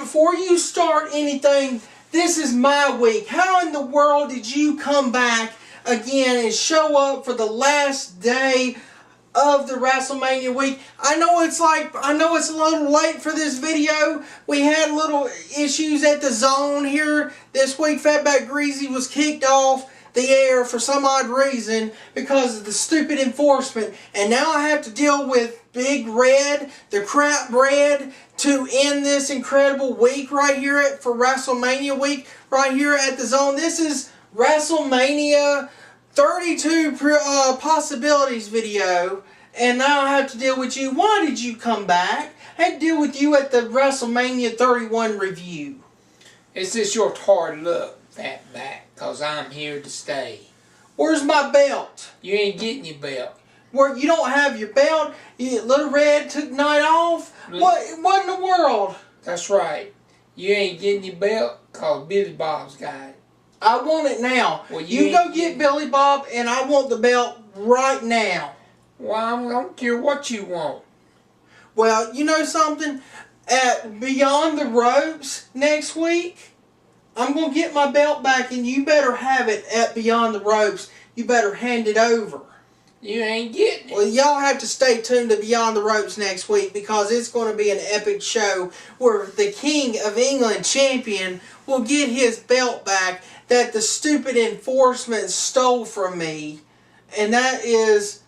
before you start anything, this is my week. How in the world did you come back again and show up for the last day of the WrestleMania week? I know it's a little late for this video. We had little issues at the Zone here this week. Fatback Greasy was kicked off the air for some odd reason because of the stupid enforcement, and now I have to deal with Big Red, the crap bread, to end this incredible week right here for WrestleMania week right here at the Zone. This is WrestleMania 32 possibilities video, and now I have to deal with you. Why did you come back? I had to deal with you at the WrestleMania 31 review. It's just your hard luck, Fatback, because I'm here to stay. Where's my belt? You ain't getting your belt. Where you don't have your belt? Little Red took night off? What in the world? That's right. You ain't getting your belt because Billy Bob's got it. I want it now. Well, you go get Billy Bob, and I want the belt right now. Well, I don't care what you want. Well, you know something? At Beyond the Ropes next week, I'm going to get my belt back, and you better have it at Beyond the Ropes. You better hand it over. You ain't getting it. Well, y'all have to stay tuned to Beyond the Ropes next week because it's going to be an epic show where the King of England champion will get his belt back that the stupid enforcement stole from me. And that is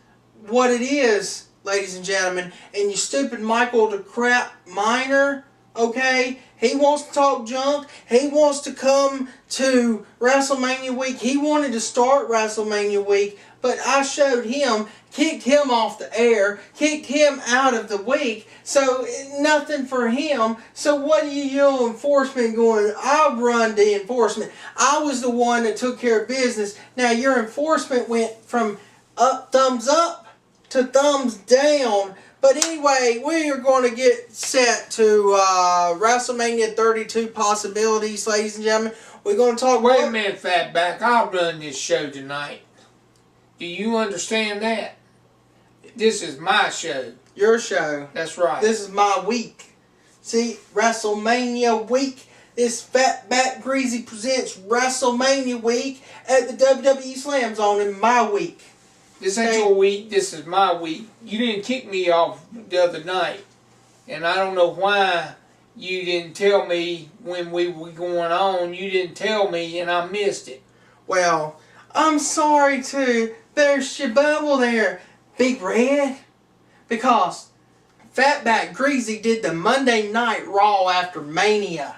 what it is, ladies and gentlemen. And you stupid Michael the Crap Minor, okay? He wants to talk junk. He wants to come to WrestleMania week. He wanted to start WrestleMania week, but I showed him, kicked him off the air, kicked him out of the week, so nothing for him. So what are you enforcement going? I run the enforcement. I was the one that took care of business. Now your enforcement went from thumbs up to thumbs down. But anyway, we are going to get set to WrestleMania 32 possibilities, ladies and gentlemen. We're going to talk... Wait a minute, Fatback. I'll run this show tonight. Do you understand that? This is my show. Your show. That's right. This is my week. See, WrestleMania week. This Fatback Greasy presents WrestleMania week at the WWE Slam Zone in my week. This ain't your week, this is my week. You didn't kick me off the other night. And I don't know why you didn't tell me when we were going on. You didn't tell me and I missed it. Well, I'm sorry too. There's your bubble there, Big Red. Because Fatback Greasy did the Monday Night Raw after Mania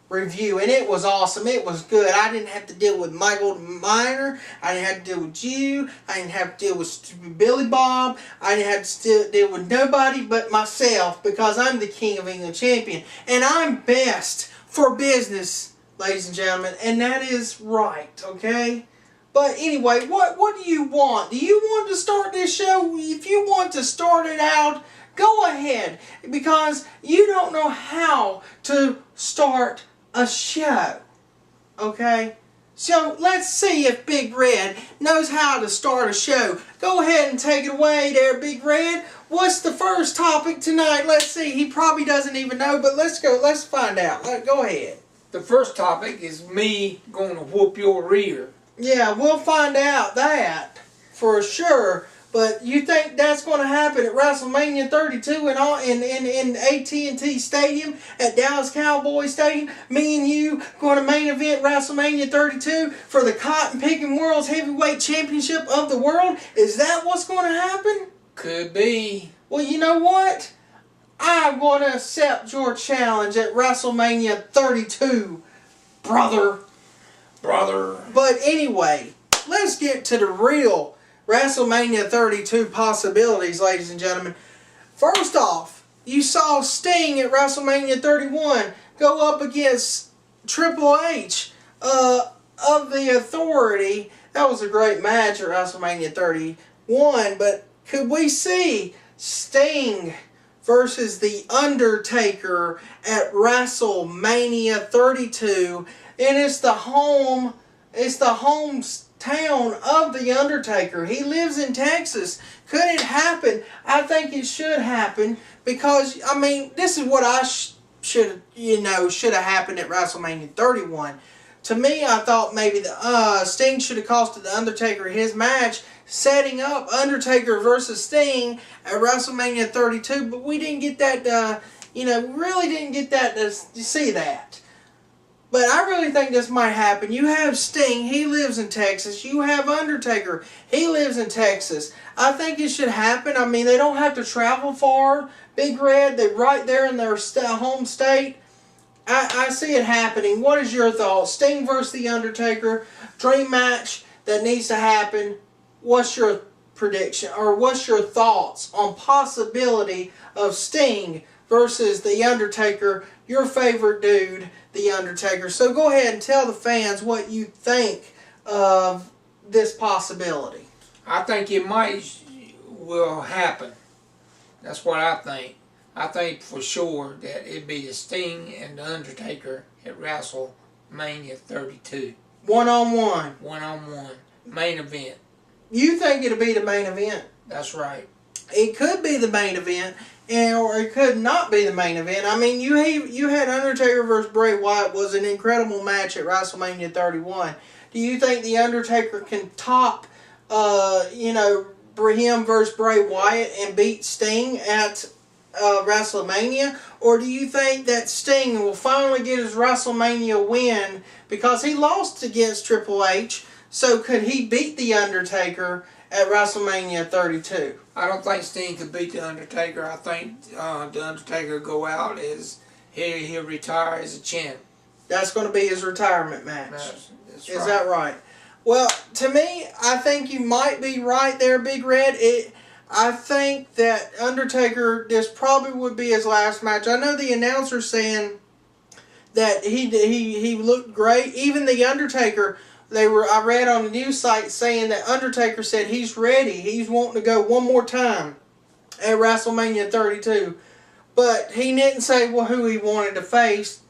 review, and it was awesome. It was good. I didn't have to deal with Michael Minor. I didn't have to deal with you. I didn't have to deal with stupid Billy Bob. I didn't have to deal with nobody but myself because I'm the King of England champion, and I'm best for business, ladies and gentlemen, and that is right, okay? But anyway, what do you want? Do you want to start this show? If you want to start it out, go ahead, because you don't know how to start a show, okay? So let's see if Big Red knows how to start a show. Go ahead and take it away there, Big Red. What's the first topic tonight? Let's see. He probably doesn't even know, but let's go. Let's find out. Go ahead. The first topic is me going to whoop your rear. Yeah, we'll find out that for sure. But you think that's going to happen at WrestleMania 32 in AT&T Stadium at Dallas Cowboys Stadium? Me and you going to main event WrestleMania 32 for the Cotton Picking World's Heavyweight Championship of the World? Is that what's going to happen? Could be. Well, you know what? I'm going to accept your challenge at WrestleMania 32, brother. But anyway, let's get to the real WrestleMania 32 possibilities, ladies and gentlemen. First off, you saw Sting at WrestleMania 31 go up against Triple H of the Authority. That was a great match at WrestleMania 31, but could we see Sting versus the Undertaker at WrestleMania 32? And it's the hometown of the Undertaker. He lives in Texas. Could it happen? I think it should happen because, I mean, this is what I should have happened at WrestleMania 31. To me, I thought maybe the Sting should have costed the Undertaker his match, setting up Undertaker versus Sting at WrestleMania 32. But we didn't get that. Really didn't get that to see that. But I really think this might happen. You have Sting, he lives in Texas. You have Undertaker, he lives in Texas. I think it should happen. I mean, they don't have to travel far. Big Red, they're right there in their home state. I see it happening. What is your thoughts? Sting versus The Undertaker, dream match that needs to happen. What's your prediction, or what's your thoughts on possibility of Sting versus The Undertaker, your favorite dude, The Undertaker? So go ahead and tell the fans what you think of this possibility. I think it will happen. That's what I think. I think for sure that it'd be the Sting and The Undertaker at WrestleMania 32. One-on-one. One-on-one. Main event. You think it'll be the main event? That's right. It could be the main event, or it could not be the main event. I mean, you had Undertaker versus Bray Wyatt was an incredible match at WrestleMania 31. Do you think The Undertaker can top, him versus Bray Wyatt and beat Sting at WrestleMania? Or do you think that Sting will finally get his WrestleMania win because he lost against Triple H? So could he beat The Undertaker at WrestleMania 32? I don't think Sting could beat The Undertaker. I think The Undertaker go out as he'll retire as a champ. That's going to be his retirement match. That's Is right. that right? Well, to me, I think you might be right there, Big Red. I think that Undertaker, this probably would be his last match. I know the announcer saying that he looked great. Even The Undertaker, I read on the news site saying that Undertaker said he's ready. He's wanting to go one more time at WrestleMania 32. But he didn't say who he wanted to face.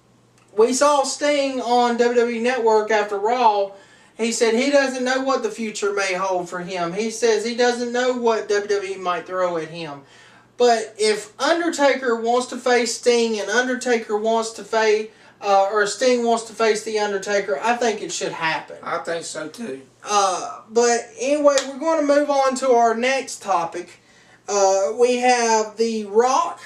We saw Sting on WWE Network after Raw. He said he doesn't know what the future may hold for him. He says he doesn't know what WWE might throw at him. But if Undertaker wants to face Sting and Undertaker wants to face, or Sting wants to face The Undertaker, I think it should happen. I think so too. But anyway, we're going to move on to our next topic. We have the Rock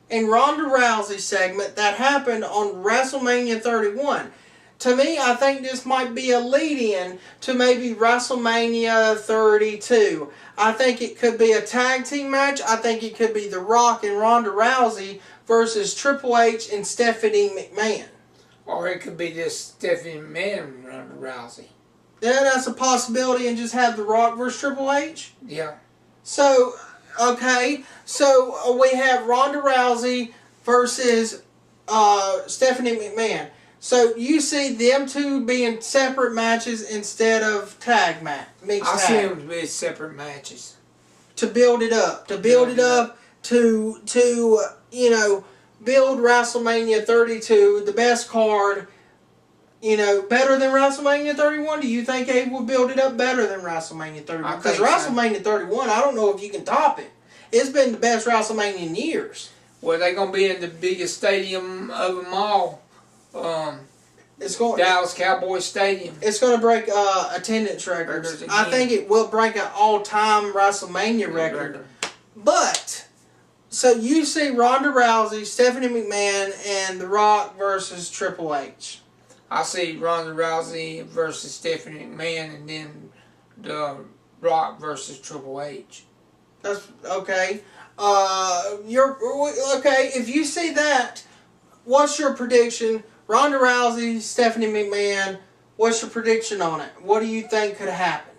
and Ronda Rousey segment that happened on WrestleMania 31. To me, I think this might be a lead-in to maybe WrestleMania 32. I think it could be a tag team match. I think it could be The Rock and Ronda Rousey versus Triple H and Stephanie McMahon. Or it could be just Stephanie McMahon and Ronda Rousey. Yeah, that's a possibility, and just have The Rock versus Triple H? Yeah. So, okay. So, we have Ronda Rousey versus Stephanie McMahon. So you see them two being separate matches instead of tag match, mixed I tag. see them to be separate matches. To build it up. To build it up. To build WrestleMania 32, the best card, better than WrestleMania 31. Do you think they will build it up better than WrestleMania 31? Because WrestleMania 31, I don't know if you can top it. It's been the best WrestleMania in years. Well, they're going to be in the biggest stadium of them all. Dallas Cowboys Stadium. It's going to break attendance records. I think it will break an all-time WrestleMania record. But, so you see Ronda Rousey, Stephanie McMahon, and The Rock versus Triple H. I see Ronda Rousey versus Stephanie McMahon, and then The Rock versus Triple H. That's okay. Okay. If you see that, what's your prediction? Ronda Rousey, Stephanie McMahon, what's your prediction on it? What do you think could happen?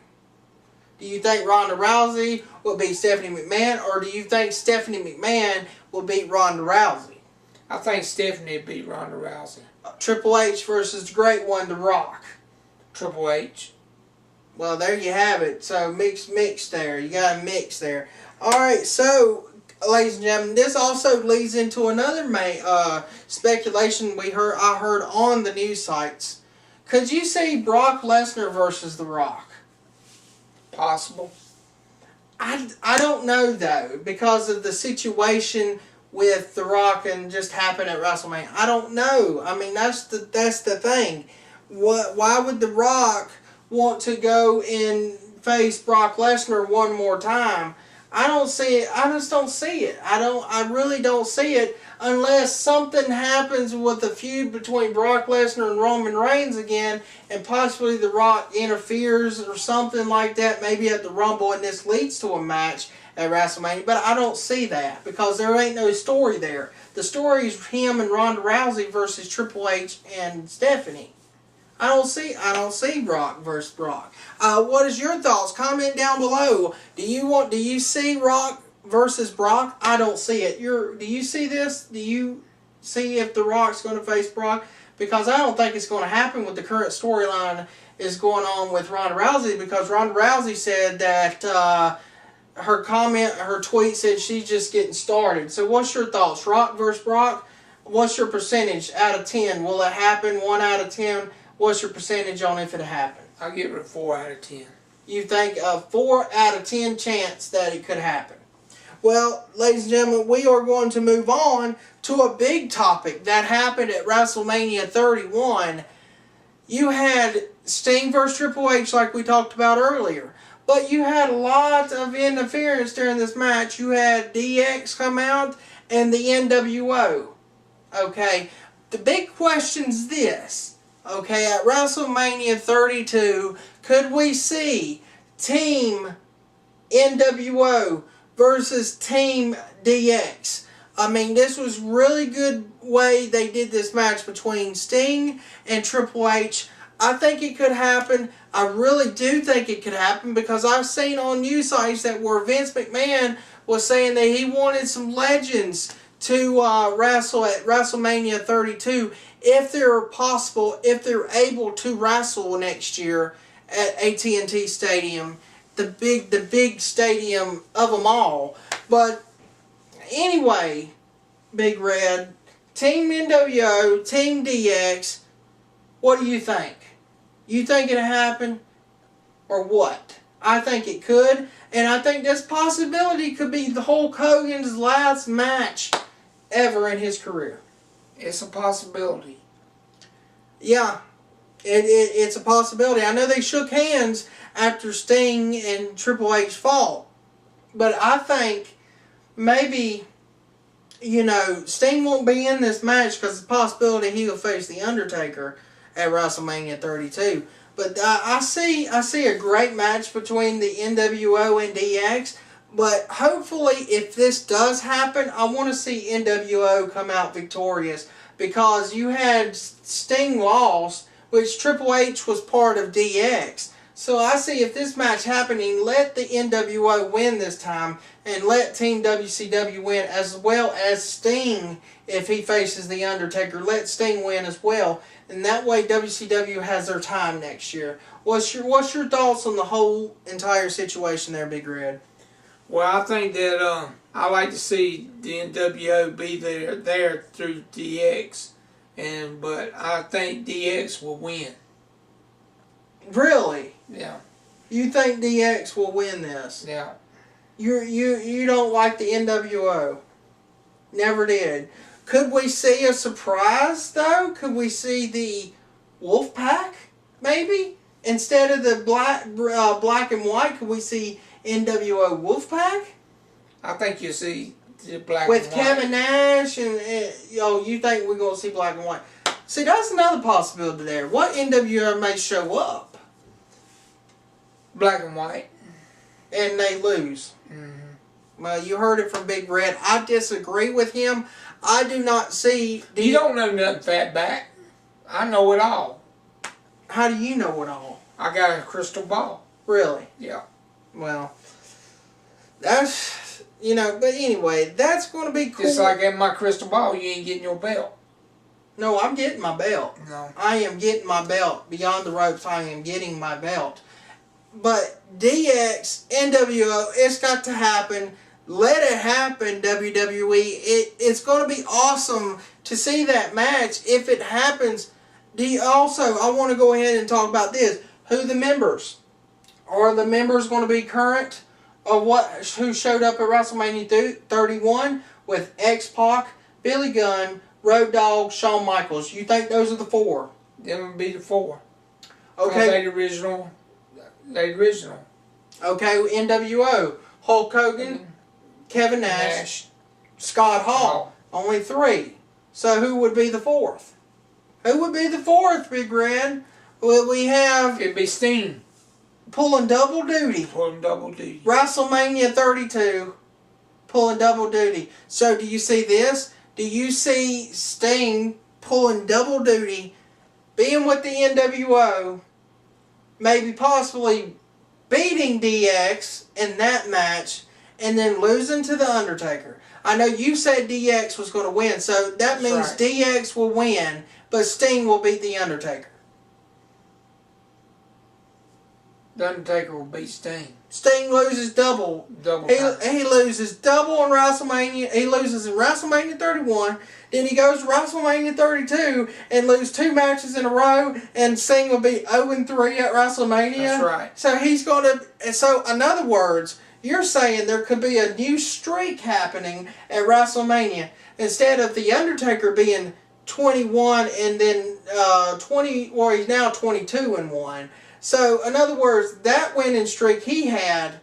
Do you think Ronda Rousey will beat Stephanie McMahon, or do you think Stephanie McMahon will beat Ronda Rousey? I think Stephanie will beat Ronda Rousey. Triple H versus the great one, The Rock. Triple H. Well, there you have it. So, mix there. You got a mix there. Alright, so ladies and gentlemen, this also leads into another speculation I heard on the news sites. Could you see Brock Lesnar versus The Rock? Possible. I don't know though, because of the situation with The Rock and just happen at WrestleMania? I don't know. I mean, that's the thing. Why would The Rock want to go and face Brock Lesnar one more time? I don't see it. I just don't see it. I really don't see it unless something happens with the feud between Brock Lesnar and Roman Reigns again, and possibly The Rock interferes or something like that, maybe at the Rumble, and this leads to a match at WrestleMania. But I don't see that because there ain't no story there. The story is him and Ronda Rousey versus Triple H and Stephanie. I don't see Brock versus Brock. What is your thoughts? Comment down below. Do you see Rock versus Brock? I don't see it. Do you see this? Do you see if The Rock's going to face Brock? Because I don't think it's going to happen with the current storyline is going on with Ronda Rousey, because Ronda Rousey said that her tweet said she's just getting started. So what's your thoughts? Rock versus Brock? What's your percentage out of 10? Will it happen? 1 out of 10? What's your percentage on if it happens? I'll give it a 4 out of 10. You think a 4 out of 10 chance that it could happen? Well, ladies and gentlemen, we are going to move on to a big topic that happened at WrestleMania 31. You had Sting versus Triple H like we talked about earlier. But you had a lot of interference during this match. You had DX come out and the NWO. Okay, the big question's this. Okay, at WrestleMania 32, could we see Team NWO versus Team DX? I mean, this was really good way they did this match between Sting and Triple H. I think it could happen. I really do think it could happen, because I've seen on news sites that where Vince McMahon was saying that he wanted some legends to wrestle at WrestleMania 32 if they're possible, if they're able to wrestle next year at AT&T Stadium, the big stadium of them all. But anyway, Big Red, Team NWO, Team DX, what do you think? You think it'll happen or what? I think it could, and I think this possibility could be the Hulk Hogan's last match ever in his career. It's a possibility. Yeah, it's a possibility. I know they shook hands after Sting and Triple H fought, but I think maybe, Sting won't be in this match because it's a possibility he will face the Undertaker at WrestleMania 32. But I see a great match between the NWO and DX. But hopefully, if this does happen, I want to see NWO come out victorious, because you had Sting lost, which Triple H was part of DX. So I see if this match happening, let the NWO win this time, and let Team WCW win, as well as Sting, if he faces the Undertaker. Let Sting win as well, and that way WCW has their time next year. What's your thoughts on the whole entire situation there, Big Red? Well, I think that I like to see the NWO be there through DX, but I think DX will win. Really? Yeah. You think DX will win this? Yeah. You don't like the NWO? Never did. Could we see a surprise though? Could we see the Wolfpack maybe instead of the black and white? Could we see NWO Wolfpack? I think you'll see the black with and white. Kevin Nash and you think we're gonna see black and white? See, that's another possibility there. What NWO may show up? Black and white. And they lose. Mm-hmm. Well, you heard it from Big Red. I disagree with him. I do not see... You don't know nothing, Fatback. I know it all. How do you know it all? I got a crystal ball. Really? Yeah. Well, that's... but anyway, that's going to be cool. Just like in my crystal ball, you ain't getting your belt. No, I'm getting my belt. No. I am getting my belt. Beyond the ropes, I am getting my belt. But DX, NWO, it's got to happen. Let it happen, WWE. It's going to be awesome to see that match if it happens. I want to go ahead and talk about this. Who the members? Are the members going to be current? Or who showed up at WrestleMania 31? with X-Pac, Billy Gunn, Road Dogg, Shawn Michaels. You think those are the 4? Them would be the 4. Okay. They the original. They the original. Okay, NWO. Hulk Hogan, Kevin Nash, Scott Hall. Only 3. So who would be the 4th? Who would be the 4th, Big Red? Well, we have... It'd be Sting. Pulling double duty. Pulling double duty. WrestleMania 32. Pulling double duty. So do you see this? Do you see Sting pulling double duty, being with the NWO, maybe possibly beating DX in that match, and then losing to The Undertaker? I know you said DX was going to win, so that means right. DX will win, but Sting will beat The Undertaker. The Undertaker will beat Sting. Sting loses double. He loses double in WrestleMania. He loses in WrestleMania 31. Then he goes to WrestleMania 32 and lose 2 matches in a row. And Sting will be 0-3 at WrestleMania. That's right. So he's going to. So in other words, you're saying there could be a new streak happening at WrestleMania instead of the Undertaker being 21 and then 20. Or he's now 22-1. So, in other words, that winning streak he had,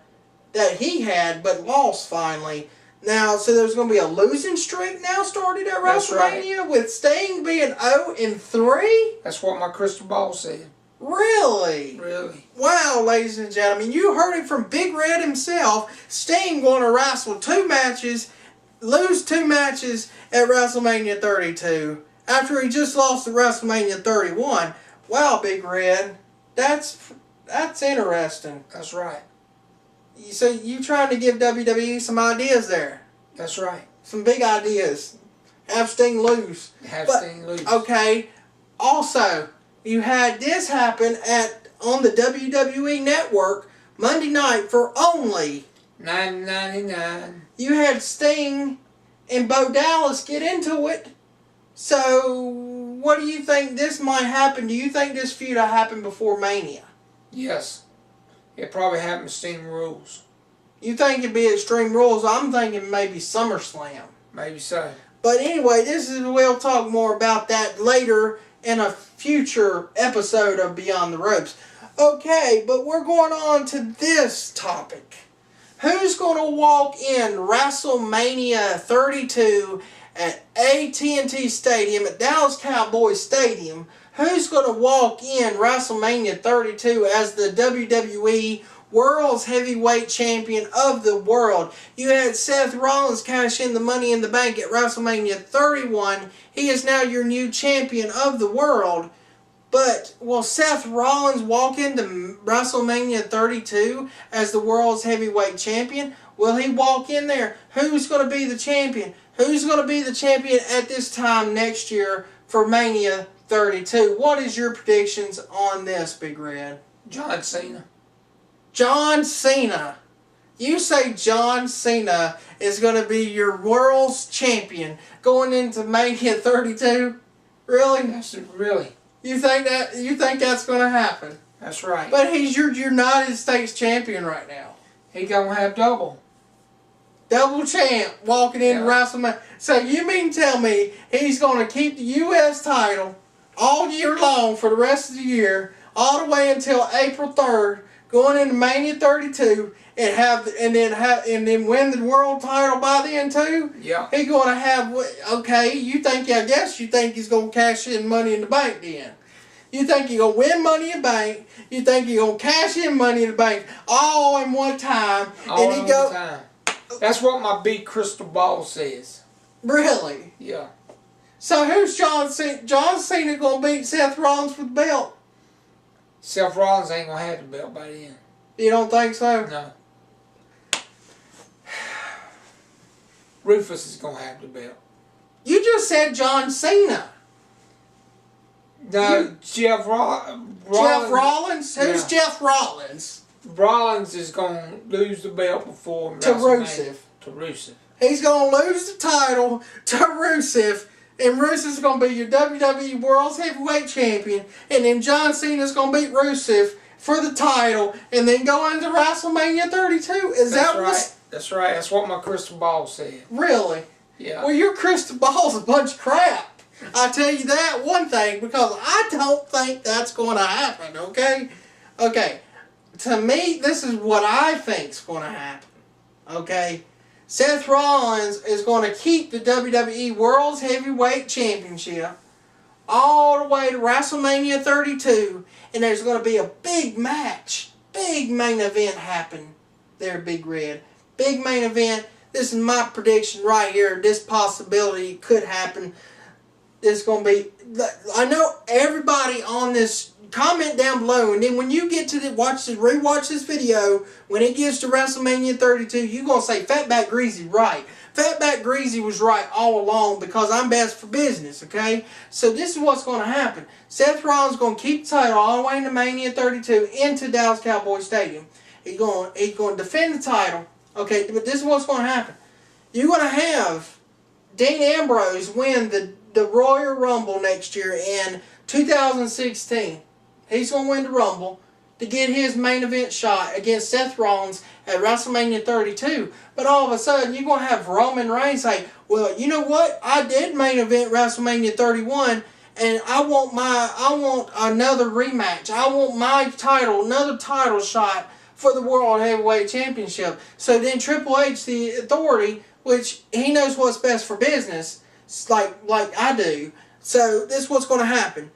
but lost finally. Now, so there's going to be a losing streak now started at WrestleMania right. with Sting being 0-3? That's what my crystal ball said. Really? Really. Wow, ladies and gentlemen, you heard it from Big Red himself. Sting going to wrestle 2 matches, lose 2 matches at WrestleMania 32 after he just lost at WrestleMania 31. Wow, Big Red. That's interesting. That's right. So you trying to give WWE some ideas there? That's right. Some big ideas. Have Sting lose. Sting lose. Okay. Also, you had this happen on the WWE Network Monday night for only $9.99. You had Sting and Bo Dallas get into it. So, what do you think this might happen? Do you think this feud will happen before Mania? Yes. It probably happened Extreme Rules. You think it'd be Extreme Rules? I'm thinking maybe SummerSlam. Maybe so. But anyway, we'll talk more about that later in a future episode of Beyond the Ropes. Okay, but we're going on to this topic. Who's going to walk in WrestleMania 32 at AT&T Stadium, at Dallas Cowboys Stadium? Who's going to walk in WrestleMania 32 as the WWE World's Heavyweight Champion of the world? You had Seth Rollins cash in the Money in the Bank at WrestleMania 31. He is now your new champion of the world. But will Seth Rollins walk into WrestleMania 32 as the World's Heavyweight Champion? Will he walk in there? Who's going to be the champion? Who's going to be the champion at this time next year for Mania 32? What is your predictions on this, Big Red? John Cena. John Cena. You say John Cena is going to be your world's champion going into Mania 32? Really? Yes, really. You think that's going to happen? That's right. But he's your United States champion right now. He going to have double champ walking into WrestleMania. So you mean tell me he's going to keep the U.S. title all year long for the rest of the year, all the way until April 3rd, going into Mania 32, and then win the world title by then too? Yeah. He's going to have, okay, I guess you think he's going to cash in Money in the Bank then. You think you're going to win Money in the Bank, you think you're going to cash in Money in the Bank all in one time. All in one time. That's what my big crystal ball says. Really? Yeah. So who's John Cena? John Cena going to beat Seth Rollins for the belt? Seth Rollins ain't going to have the belt by then. You don't think so? No. Rufus is going to have the belt. You just said John Cena. No, Jeff Rollins. Jeff Rollins? Who's Jeff Rollins? Rollins is going to lose the belt before to Rusev. To Rusev. He's going to lose the title to Rusev, and Rusev's going to be your WWE World's Heavyweight Champion, and then John Cena's going to beat Rusev for the title, and then go into WrestleMania 32. Is that right? That's right. That's what my crystal ball said. Really? Yeah. Well, your crystal ball's a bunch of crap. I tell you that one thing, because I don't think that's going to happen, okay? Okay, to me, this is what I think's going to happen, okay? Seth Rollins is going to keep the WWE World's Heavyweight Championship all the way to WrestleMania 32, and there's going to be a big match, big main event happen there, Big Red. Big main event. This is my prediction right here. This possibility could happen. It's going to be... I know everybody on this... Comment down below, and then when you get to rewatch this video, when it gets to WrestleMania 32, you're going to say, Fatback Greasy right. Fatback Greasy was right all along, because I'm best for business, okay? So this is what's going to happen. Seth Rollins is going to keep the title all the way into Mania 32 into Dallas Cowboy Stadium. He's going to defend the title, okay? But this is what's going to happen. You're going to have Dean Ambrose win the Royal Rumble next year in 2016. He's going to win the Rumble to get his main event shot against Seth Rollins at WrestleMania 32. But all of a sudden, you're going to have Roman Reigns say, well, you know what? I did main event WrestleMania 31, and I want another rematch. I want my title, another title shot for the World Heavyweight Championship. So then Triple H, the authority, which he knows what's best for business, like I do. So this is what's going to happen.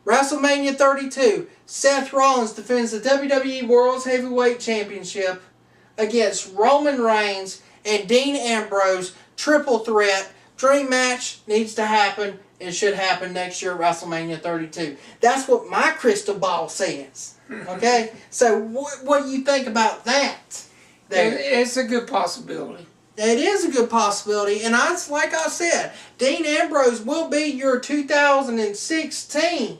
WrestleMania 32, Seth Rollins defends the WWE World's Heavyweight Championship against Roman Reigns and Dean Ambrose. Triple threat. Dream match needs to happen. It should happen next year at WrestleMania 32. That's what my crystal ball says. Okay? So what do you think about that? It's a good possibility. It is a good possibility. And like I said, Dean Ambrose will be your 2016.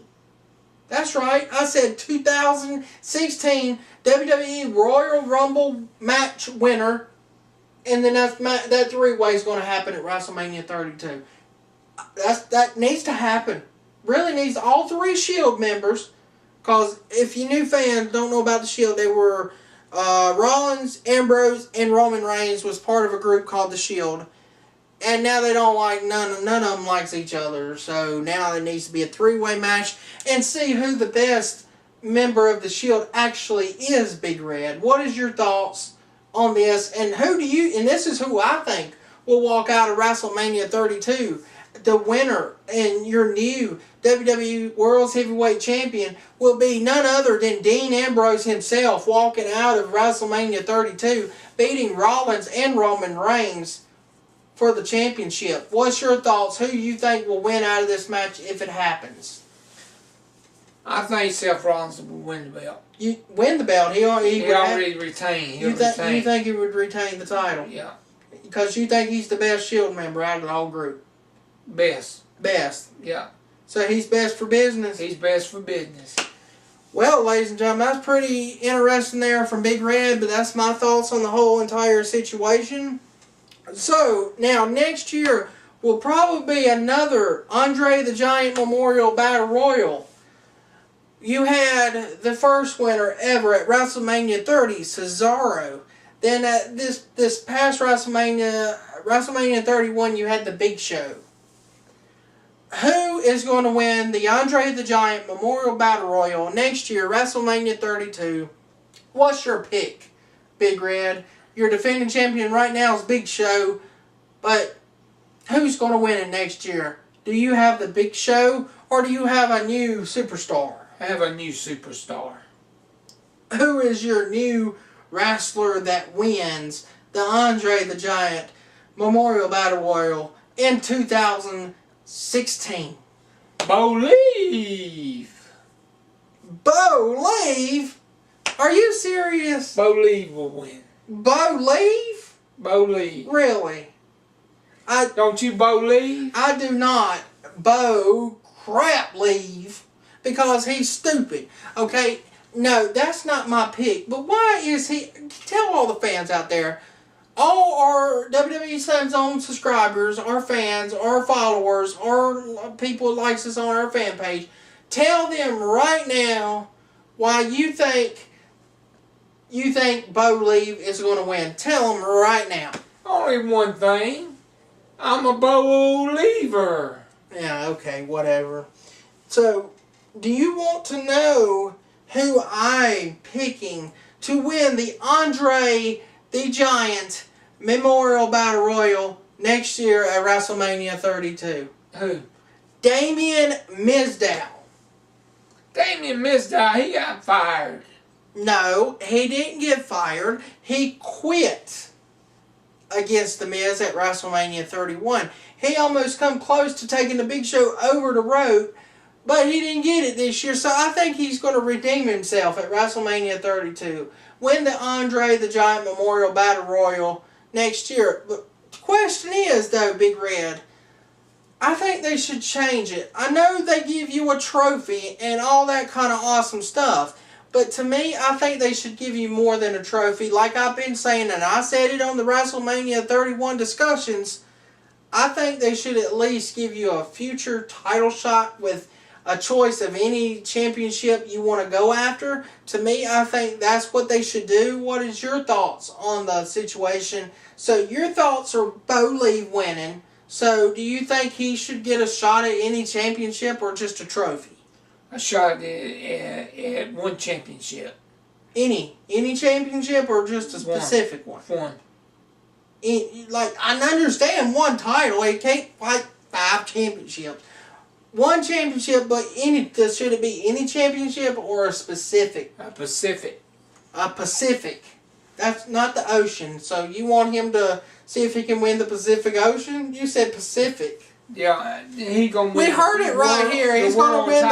That's right. I said 2016 WWE Royal Rumble match winner. And then that three-way is going to happen at WrestleMania 32. That needs to happen. Really needs all three Shield members. Because if you new fans don't know about the Shield, they were Rollins, Ambrose, and Roman Reigns was part of a group called the Shield. And now they don't like, none of them likes each other. So now there needs to be a three-way match and see who the best member of the Shield actually is, Big Red. What is your thoughts on this? And and this is who I think will walk out of WrestleMania 32. The winner and your new WWE World's Heavyweight Champion will be none other than Dean Ambrose himself walking out of WrestleMania 32, beating Rollins and Roman Reigns for the championship. What's your thoughts? Who you think will win out of this match if it happens? I think Seth Rollins will win the belt. You win the belt. He already retained. You think he would retain the title? Yeah. Because you think he's the best Shield member out of the whole group? Best. Yeah. So he's best for business? He's best for business. Well, ladies and gentlemen, that's pretty interesting there from Big Red, but that's my thoughts on the whole entire situation. So, now, next year will probably be another Andre the Giant Memorial Battle Royal. You had the first winner ever at WrestleMania 30, Cesaro. Then at this past WrestleMania 31, you had the Big Show. Who is going to win the Andre the Giant Memorial Battle Royal next year, WrestleMania 32? What's your pick, Big Red? Your defending champion right now is Big Show, but who's going to win it next year? Do you have the Big Show, or do you have a new superstar? I have a new superstar. Who is your new wrestler that wins the Andre the Giant Memorial Battle Royal in 2016? Believe. Believe? Are you serious? Believe will win. Believe? Believe. Really? Don't you believe? I do not crap leave because he's stupid. Okay? No, that's not my pick. But why is he... Tell all the fans out there, all our WWE Sun Zone subscribers, our fans, our followers, our people who likes us on our fan page, tell them right now why you think Bo Leave is going to win. Tell them right now. Only one thing. I'm a believer. Yeah, okay, whatever. So, do you want to know who I'm picking to win the Andre the Giant Memorial Battle Royal next year at WrestleMania 32? Who? Damien Mizdow. Damien Mizdow, he got fired. No, he didn't get fired. He quit against The Miz at WrestleMania 31. He almost come close to taking the Big Show over the road, but he didn't get it this year. So I think he's going to redeem himself at WrestleMania 32. Win the Andre the Giant Memorial Battle Royal next year. But the question is, though, Big Red, I think they should change it. I know they give you a trophy and all that kind of awesome stuff, but to me, I think they should give you more than a trophy. Like I've been saying, and I said it on the WrestleMania 31 discussions, I think they should at least give you a future title shot with a choice of any championship you want to go after. To me, I think that's what they should do. What is your thoughts on the situation? So your thoughts are Bo Lee winning. So do you think he should get a shot at any championship or just a trophy? A shot at one championship. Any championship or just a specific one? One. Like, I understand one title. He can't fight 5 championships. One championship, but should it be any championship or a specific? A Pacific. A Pacific. That's not the ocean. So you want him to see if he can win the Pacific Ocean? You said Pacific. Yeah, he gonna win. We heard it right here. He's going to win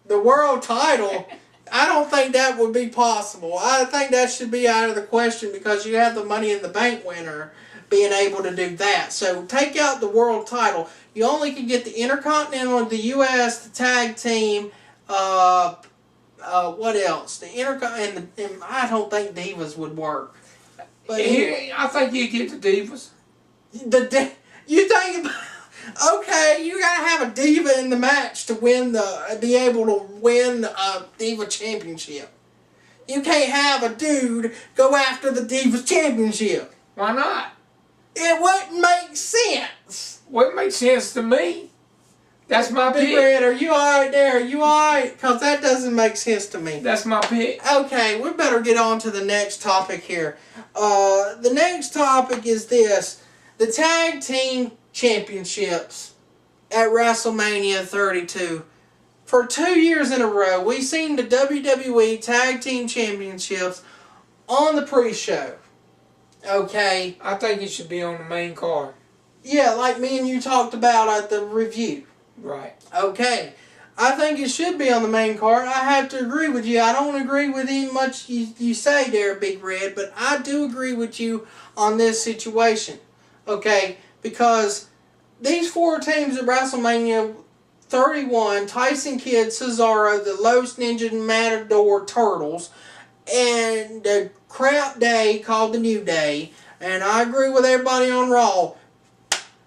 the world title. I don't think that would be possible. I think that should be out of the question because you have the Money in the Bank winner being able to do that. So take out the world title. You only can get the Intercontinental, the U.S., the Tag Team, what else? The and I don't think Divas would work. But I think you get the Divas. You think? Okay, you gotta have a diva in the match to be able to win a Diva Championship. You can't have a dude go after the Divas Championship. Why not? It wouldn't make sense. Well, it makes sense to me. That's my pick. Big Red, are you alright there? Are you alright? Because that doesn't make sense to me. That's my pick. Okay, we better get on to the next topic here. The next topic is this. The Tag Team Championships at WrestleMania 32. For 2 years in a row, we've seen the WWE Tag Team Championships on the pre-show. Okay. I think it should be on the main card. Yeah, like me and you talked about at the review. Right. Okay. I think it should be on the main card. I have to agree with you. I don't agree with any much you say there, Big Red, but I do agree with you on this situation. Okay? Because these 4 teams at WrestleMania 31, Tyson Kidd, Cesaro, the Los Ninja Matador Turtles, and the crap day called the New Day. And I agree with everybody on Raw.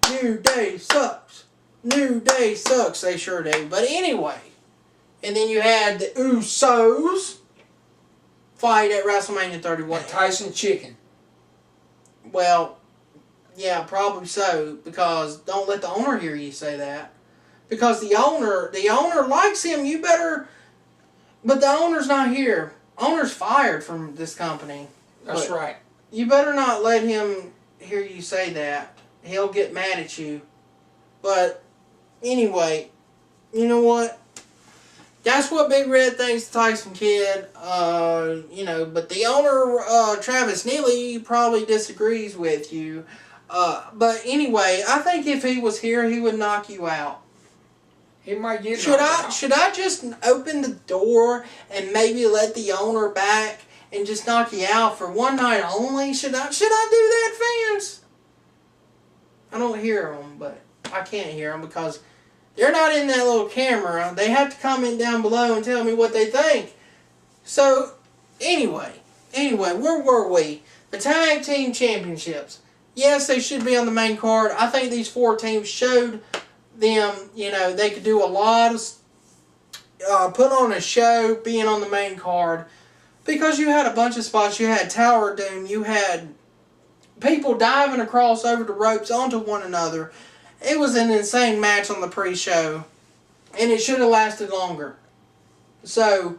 New Day sucks. New Day sucks. They sure do. But anyway. And then you had the Usos fight at WrestleMania 31. And Tyson Chicken. Well, yeah, probably so. Because don't let the owner hear you say that. Because the owner likes him. You better... But the owner's not here. Owner's fired from this company. That's right. You better not let him hear you say that. He'll get mad at you. But anyway, you know what? That's what Big Red thinks of Tyson Kidd. But the owner, Travis Neely, probably disagrees with you. But anyway, I think if he was here, he would knock you out. He might get Should I just open the door and maybe let the owner back and just knock you out for one night only? Should I do that, fans? I don't hear them, but I can't hear them because they're not in that little camera. They have to comment down below and tell me what they think. So, anyway, where were we? The Tag Team Championships. Yes, they should be on the main card. I think these 4 teams showed them, they could do a lot of, put on a show being on the main card. Because you had a bunch of spots. You had Tower of Doom. You had people diving across over the ropes onto one another. It was an insane match on the pre-show, and it should have lasted longer. So,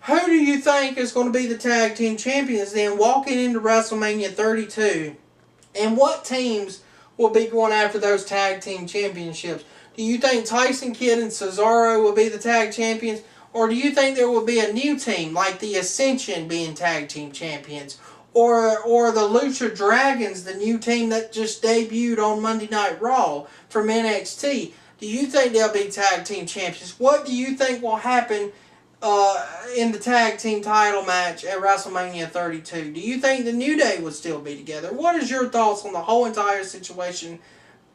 who do you think is going to be the tag team champions then walking into WrestleMania 32? And what teams will be going after those tag team championships? Do you think Tyson Kidd and Cesaro will be the tag champions? Or do you think there will be a new team, like the Ascension being tag team champions? Or the Lucha Dragons, the new team that just debuted on Monday Night Raw from NXT? Do you think they'll be tag team champions? What do you think will happen in the tag team title match at WrestleMania 32? Do you think the New Day would still be together? What is your thoughts on the whole entire situation,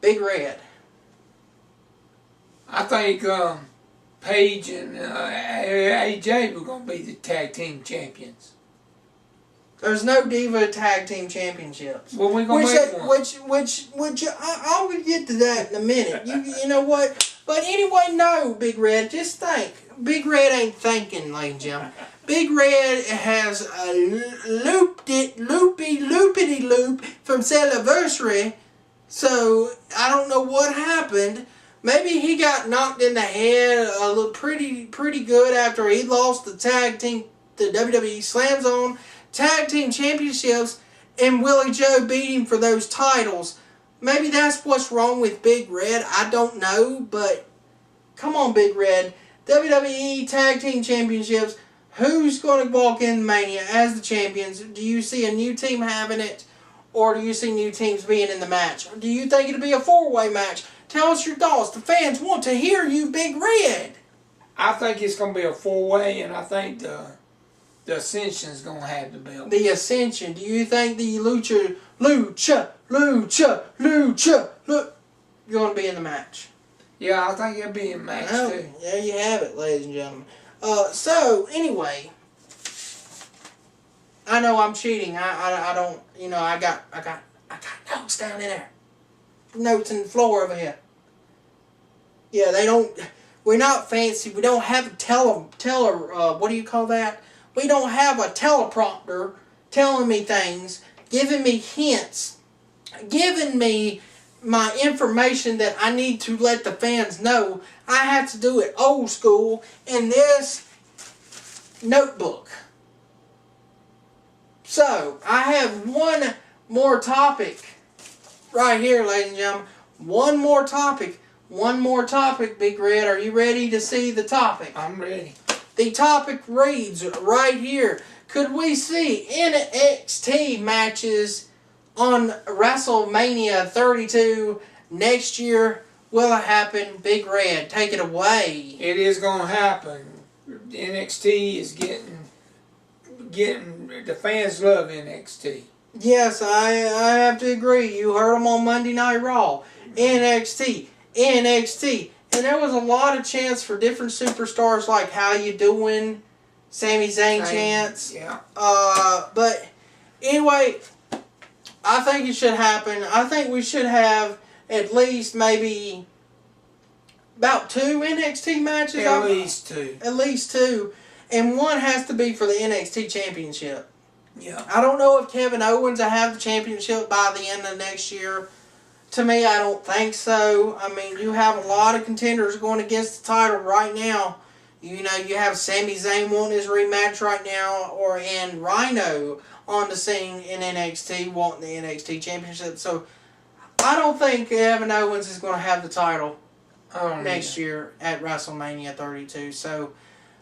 Big Red? I think Paige and AJ were going to be the tag team champions. There's no Diva Tag Team Championships. Well, we're going to make one. Which I'll get to that in a minute. You know what? But anyway, no, Big Red, just think. Big Red ain't thinking, ladies and gentlemen. Big Red has a loopity-loop from Celeversary. So, I don't know what happened. Maybe he got knocked in the head a little pretty good after he lost the tag team, the WWE Slam Zone Tag Team Championships, and Willie Joe beat him for those titles. Maybe that's what's wrong with Big Red. I don't know, but come on, Big Red. WWE Tag Team Championships. Who's going to walk in Mania as the champions? Do you see a new team having it, or do you see new teams being in the match? Do you think it'll be a four-way match? Tell us your thoughts. The fans want to hear you, Big Red. I think it's going to be a four-way, and I think the Ascension's going to have the belt. The Ascension. Do you think the Lucha, you're going to be in the match? Yeah, I think it'll be in the match, too. There you have it, ladies and gentlemen. So, anyway, I know I'm cheating. I don't, I got notes down in there. Notes in the floor over here. Yeah, we're not fancy. We don't have a what do you call that? We don't have a teleprompter telling me things, giving me hints, giving me my information that I need to let the fans know. I have to do it old school in this notebook. So, I have one more topic right here, ladies and gentlemen. One more topic, Big Red. Are you ready to see the topic? I'm ready. The topic reads right here. Could we see NXT matches on WrestleMania 32 next year? Will it happen? Big Red, take it away. It is going to happen. NXT is getting the fans love NXT. Yes, I have to agree. You heard them on Monday Night Raw. NXT. And there was a lot of chants for different superstars like How You Doing, Sami Zayn chants. Yeah. But anyway, I think it should happen. I think we should have at least maybe about 2 NXT matches. At least 2. At least 2. And one has to be for the NXT Championship. Yeah. I don't know if Kevin Owens will have the championship by the end of next year. To me, I don't think so. I mean, you have a lot of contenders going against the title right now. You have Sami Zayn wanting his rematch right now, and Rhino on the scene in NXT wanting the NXT Championship. So, I don't think Kevin Owens is going to have the title next year at WrestleMania 32. So,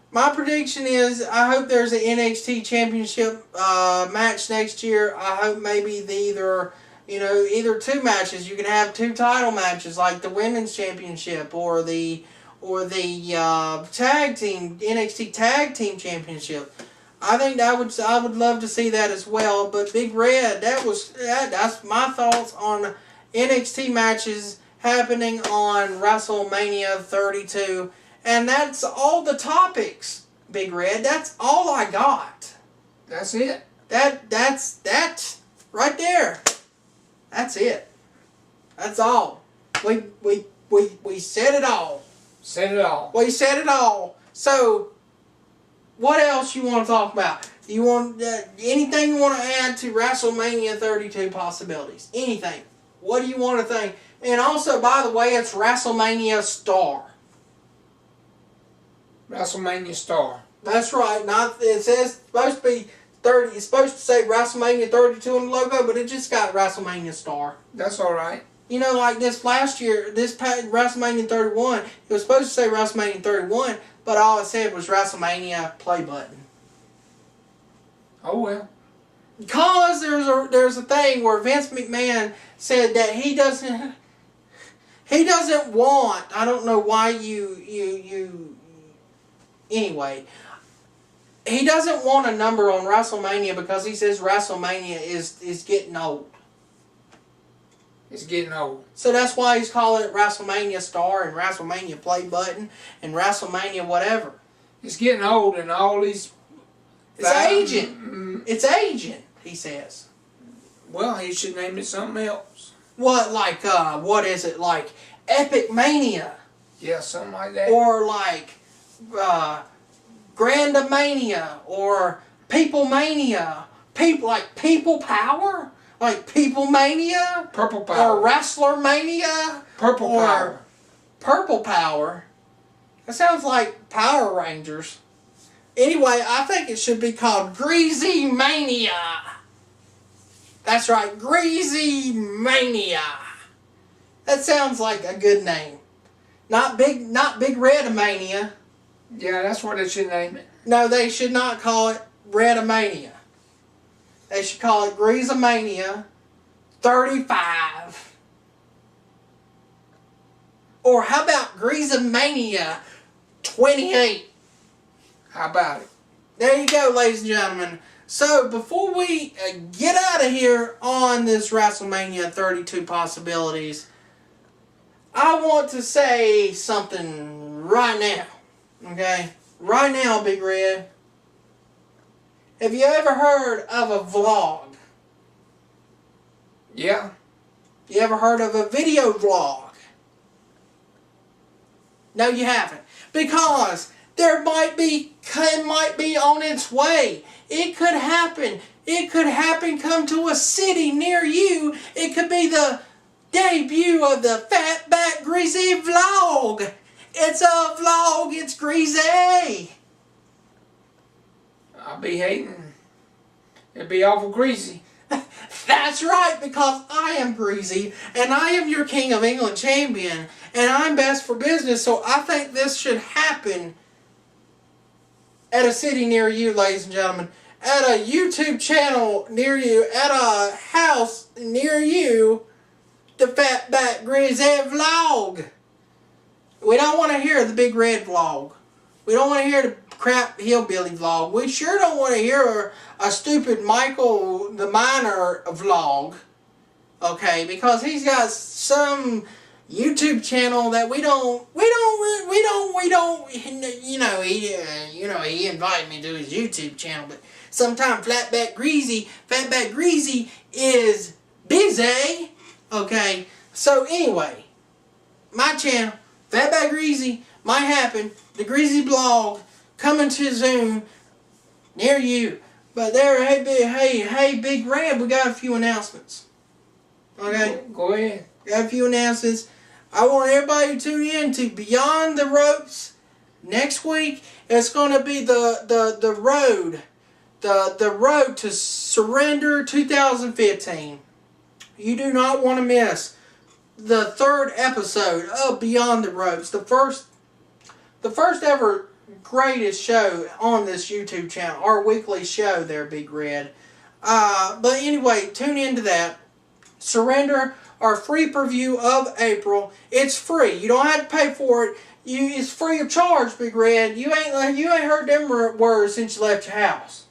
my prediction is I hope there's an NXT Championship match next year. I hope maybe either 2 matches. You can have 2 title matches like the Women's Championship or the tag team NXT Tag Team Championship. I think I would love to see that as well. But Big Red, that's my thoughts on NXT matches happening on WrestleMania 32. And that's all the topics, Big Red. That's all I got. That's it. That's right there. That's it. That's all. We said it all. Said it all. We said it all. So, what else you want to talk about? You want anything you want to add to WrestleMania 32 possibilities? Anything? What do you want to think? And also, by the way, it's WrestleMania Star. WrestleMania Star. That's right. Not it says it's supposed to be 30. It's supposed to say WrestleMania 32 on the logo, but it just got WrestleMania Star. That's all right. You know, like this last year, this WrestleMania 31, it was supposed to say WrestleMania 31, but all it said was WrestleMania play button. Oh well. Because there's a thing where Vince McMahon said that he doesn't want. I don't know why you. Anyway, he doesn't want a number on WrestleMania because he says WrestleMania is getting old. It's getting old. So that's why he's calling it WrestleMania Star and WrestleMania Play Button and WrestleMania whatever. It's getting old and all these... It's aging. It's aging, he says. Well, he should name it something else. What, like, what is it? Like Epic Mania? Yeah, something like that. Or like Grandamania or People Mania. People Power? Like People Mania? Purple Power. Or Wrestler Mania? Purple Power. Purple Power? That sounds like Power Rangers. Anyway, I think it should be called Greasy Mania. That's right, Greasy Mania. That sounds like a good name. Not Big Red Mania. Yeah, that's what they should name it. No, they should not call it Redmania. They should call it Greasamania 35. Or how about Greasamania 28? How about it? There you go, ladies and gentlemen. So, before we get out of here on this WrestleMania 32 possibilities, I want to say something right now. Okay? Right now, Big Red. Have you ever heard of a vlog? Yeah. You ever heard of a video vlog? No, you haven't. Because it might be on its way. It could happen. It could happen come to a city near you. It could be the debut of the Fatback Greasy vlog. It's a vlog. It's greasy. I'll be hating. It'd be awful greasy. That's right, because I am greasy, and I am your King of England champion, and I'm best for business, so I think this should happen at a city near you, ladies and gentlemen. At a YouTube channel near you, at a house near you, the Fatback Greasy vlog. We don't want to hear the Big Red vlog. We don't want to hear the crap hillbilly vlog. We sure don't want to hear a stupid Michael the Miner vlog. Okay, because he's got some YouTube channel that we don't, he invited me to his YouTube channel, but sometimes Fatback Greasy is busy. Okay, so anyway, my channel, Fatback Greasy, might happen, the Greasy blog, coming to Zoom near you. But there, hey, Big Red, we got a few announcements. Okay? Go ahead. Got a few announcements. I want everybody to tune in to Beyond the Ropes next week. It's going to be the road. The road to Surrender 2015. You do not want to miss the third episode of Beyond the Ropes. The first ever greatest show on this YouTube channel. Our weekly show there, Big Red. But anyway, tune into that. Surrender, our free preview of April. It's free. You don't have to pay for it. It's free of charge, Big Red. You ain't heard them words since you left your house.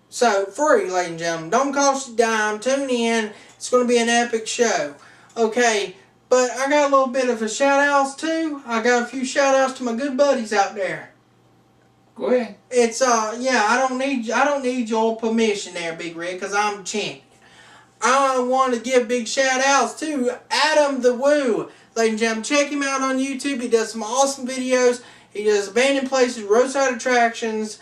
So, free, ladies and gentlemen. Don't cost a dime. Tune in. It's going to be an epic show. Okay, but I got a little bit of a shout-outs too. I got a few shout-outs to my good buddies out there. Go ahead. It's I don't need your permission there, Big Red, because I'm the champion. I want to give big shout-outs to Adam the Woo. Ladies and gentlemen, check him out on YouTube. He does some awesome videos. He does abandoned places, roadside attractions,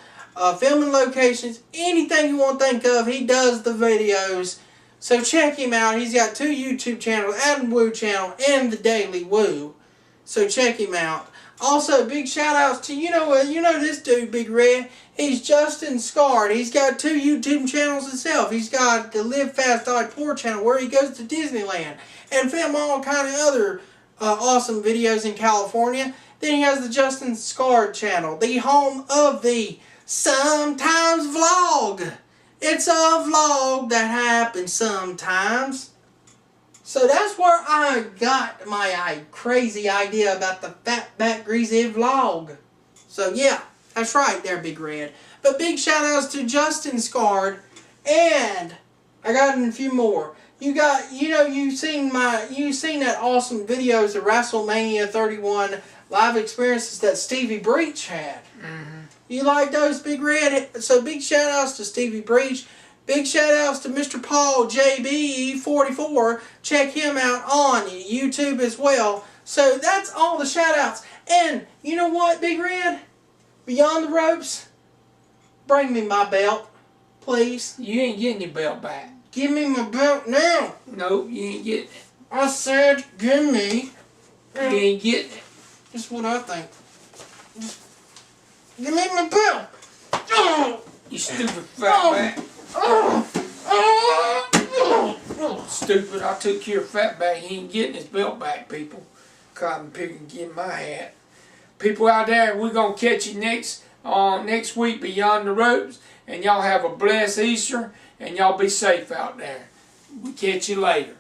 filming locations, anything you want to think of, he does the videos. So check him out. He's got 2 YouTube channels, Adam Woo channel and The Daily Woo. So check him out. Also, big shout outs to, you know this dude, Big Red. He's Justin Scarred. He's got 2 YouTube channels himself. He's got the Live Fast Die Poor channel where he goes to Disneyland and film all kind of other awesome videos in California. Then he has the Justin Scarred channel, the home of the Sometimes Vlog. It's a vlog that happens sometimes. So that's where I got my crazy idea about the Fatback Greasy vlog. So yeah, that's right there, Big Red. But big shout outs to Justin Scarred, and I got a few more. You've seen that awesome videos of WrestleMania 31 live experiences that Stevie Breach had. Mm-hmm. You like those, Big Red? So big shout outs to Stevie Breach. Big shout outs to Mr. Paul JB44. Check him out on YouTube as well. So that's all the shout outs. And you know what, Big Red? Beyond the ropes, bring me my belt, please. You ain't getting your belt back. Give me my belt now. No, you ain't getting it. I said give me. You ain't getting it. Just what I think. Just give me my belt. Oh. You stupid fatback. Stupid, I took care of Fatback. He ain't getting his belt back, people. Cotton picking, get my hat. People out there, we're going to catch you next week Beyond the Ropes. And y'all have a blessed Easter. And y'all be safe out there. We'll catch you later.